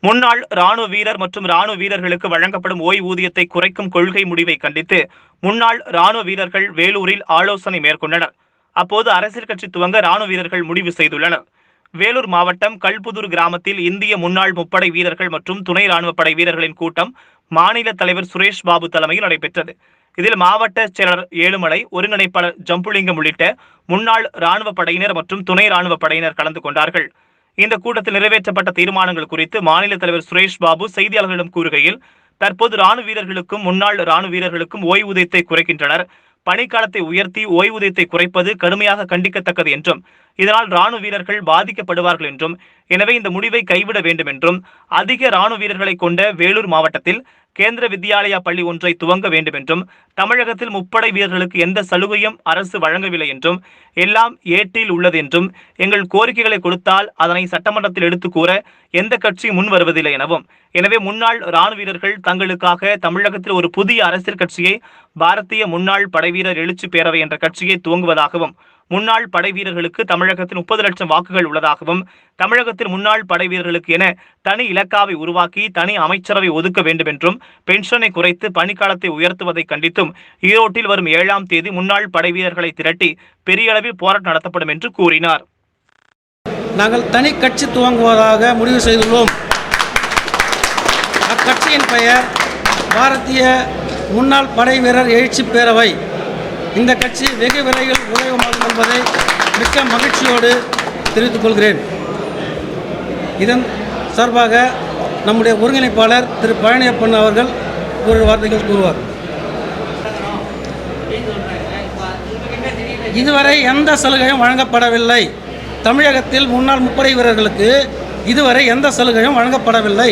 முன்னாள் ராணுவ வீரர் மற்றும் ராணுவ வீரர்களுக்கு வழங்கப்படும் ஓய்வூதியத்தை குறைக்கும் கொள்கை முடிவை கண்டித்து முன்னாள் ராணுவ வீரர்கள் வேலூரில் ஆலோசனை மேற்கொண்டனர். அப்போது அரசியல் கட்சி துவங்க ராணுவ வீரர்கள் முடிவு செய்துள்ளனர். வேலூர் மாவட்டம் கல்புதூர் கிராமத்தில் இந்திய முன்னாள் முப்படை வீரர்கள் மற்றும் துணை ராணுவப்படை வீரர்களின் கூட்டம் மாநில தலைவர் சுரேஷ் பாபு தலைமையில் நடைபெற்றது. இதில் மாவட்ட செயலர் ஏழுமலை, ஒருங்கிணைப்பாளர் ஜம்புலிங்கம் உள்ளிட்ட முன்னாள் ராணுவ படையினர் மற்றும் துணை ராணுவ படையினர் கலந்து கொண்டார்கள். இந்த கூட்டத்தில் நிறைவேற்றப்பட்ட தீர்மானங்கள் குறித்து மாநில தலைவர் சுரேஷ் பாபு செய்தியாளர்களிடம் கூறுகையில், தற்போது ராணுவ வீரர்களுக்கும் முன்னாள் ராணுவ வீரர்களுக்கும் ஓய்வூதியத்தை குறைக்கின்றனர். பணிக்காலத்தை உயர்த்தி ஓய்வூதியத்தை குறைப்பது கடுமையாக கண்டிக்கத்தக்கது என்றும், இதனால் ராணுவ வீரர்கள் பாதிக்கப்படுவார்கள் என்றும், எனவே இந்த முடிவை கைவிட வேண்டும் என்றும், அதிக ராணுவ வீரர்களை கொண்ட வேலூர் மாவட்டத்தில் கேந்திர வித்யாலயா பள்ளி ஒன்றை துவங்க வேண்டும் என்றும், தமிழகத்தில் முப்படை வீரர்களுக்கு எந்த சலுகையும் அரசு வழங்கவில்லை என்றும், எல்லாம் ஏட்டில் உள்ளது என்றும், எங்கள் கோரிக்கைகளை கொடுத்தால் அதனை சட்டமன்றத்தில் எடுத்து கூற எந்த கட்சியும் முன் வருவதில்லை எனவும், எனவே முன்னாள் ராணுவ வீரர்கள் தங்களுக்காக தமிழகத்தில் ஒரு புதிய அரசியல் கட்சியை பாரதிய முன்னாள் படைவீரர் எழுச்சி பேரவை என்ற கட்சியை துவங்குவதாகவும், முன்னாள் படை வீரர்களுக்கு தமிழகத்தில் 30 லட்சம் வாக்குகள் உள்ளதாகவும், தமிழகத்தில் முன்னாள் படை வீரர்களுக்கு என தனி இலக்காவை உருவாக்கி தனி அமைச்சரவை ஒதுக்க வேண்டும் என்றும், பென்ஷனை குறைத்து பணிக்காலத்தை உயர்த்துவதை கண்டித்தும் ஈரோட்டில் வரும் 7ஆம் தேதி முன்னாள் படை வீரர்களை திரட்டி பெரிய அளவில் போராட்டம் நடத்தப்படும் என்று கூறினார். நாங்கள் தனி கட்சி துவங்குவதாக முடிவு செய்துள்ளோம். அக்கட்சியின் பெயர் பாரதிய முன்னாள் படை வீரர் எழுச்சி பேரவை. இந்த கட்சி வெகு விரைவில் உதயமாகும் என்பதை மிக்க மகிழ்ச்சியோடு தெரிவித்துக் கொள்கிறேன். இதன் சார்பாக நம்முடைய ஒருங்கிணைப்பாளர் திரு பழனியப்பன் அவர்கள் ஒரு வார்த்தைகள் கூறுவார். இதுவரை எந்த சலுகையும் வழங்கப்படவில்லை. தமிழகத்தில் முன்னாள் முப்படை வீரர்களுக்கு இதுவரை எந்த சலுகையும் வழங்கப்படவில்லை.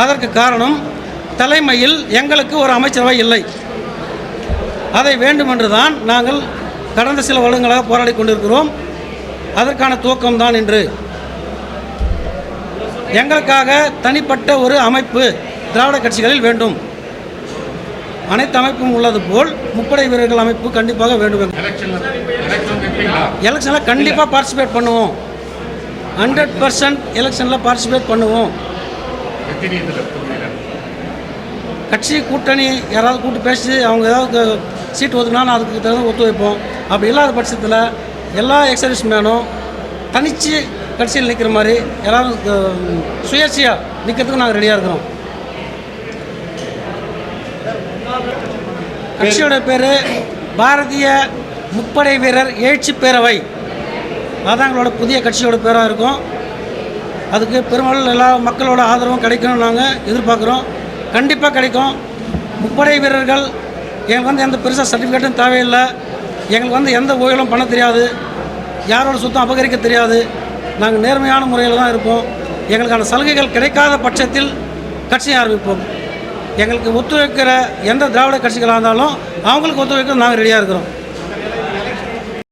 அதற்கு காரணம், தலைமையில் எங்களுக்கு ஒரு அமைச்சரவை இல்லை. அதை வேண்டுமென்று தான் நாங்கள் கடந்த சில வருடங்களாக போராடி கொண்டிருக்கிறோம். அதற்கான துவக்கம்தான் இன்று. எங்களுக்காக தனிப்பட்ட ஒரு அமைப்பு திராவிட கட்சிகளில் வேண்டும். அனைத்து அமைப்பும் உள்ளது போல் முப்படை வீரர்கள் அமைப்பு கண்டிப்பாக வேண்டும். எலெக்ஷனில் கண்டிப்பாக பார்ட்டிசிபேட் பண்ணுவோம். 100% எலெக்ஷனில் பார்ட்டிசிபேட் பண்ணுவோம். கட்சி கூட்டணி யாராவது கூட்டு பேசி அவங்க ஏதாவது சீட்டு ஒதுக்கினா அதுக்கு தகுந்த ஒத்துழைப்போம். அப்படி இல்லாத பட்சத்தில் எல்லா எக்ஸர்வீஸ் மேனும் தனிச்சு கட்சியில் நிற்கிற மாதிரி யாராவது சுயேட்சையாக நிற்கிறதுக்கு நாங்கள் ரெடியாக இருக்கிறோம். கட்சியோட பேர் பாரதிய முப்படை வீரர் எழுச்சி பேரவை. அதுதான் எங்களோட புதிய கட்சியோட பேராக இருக்கும். அதுக்கு பெரும்பாலும் எல்லா மக்களோட ஆதரவும் கிடைக்கணும்னு நாங்கள் எதிர்பார்க்குறோம். கண்டிப்பாக கிடைக்கும். முப்படை வீரர்கள் எங்களுக்கு எந்த பெருசாக சர்டிஃபிகேட்டும் தேவையில்லை. எங்களுக்கு எந்த ஓய்வும் பண்ண தெரியாது. யாரோட சுத்தம் அபகரிக்க தெரியாது. நாங்கள் நேர்மையான முறையில் தான் இருப்போம். எங்களுக்கான சலுகைகள் கிடைக்காத பட்சத்தில் கட்சியை ஆரம்பிப்போம். எங்களுக்கு ஒத்துழைக்கிற எந்த திராவிட கட்சிகளாக இருந்தாலும் அவங்களுக்கு ஒத்துழைக்க நாங்கள் ரெடியாக இருக்கிறோம்.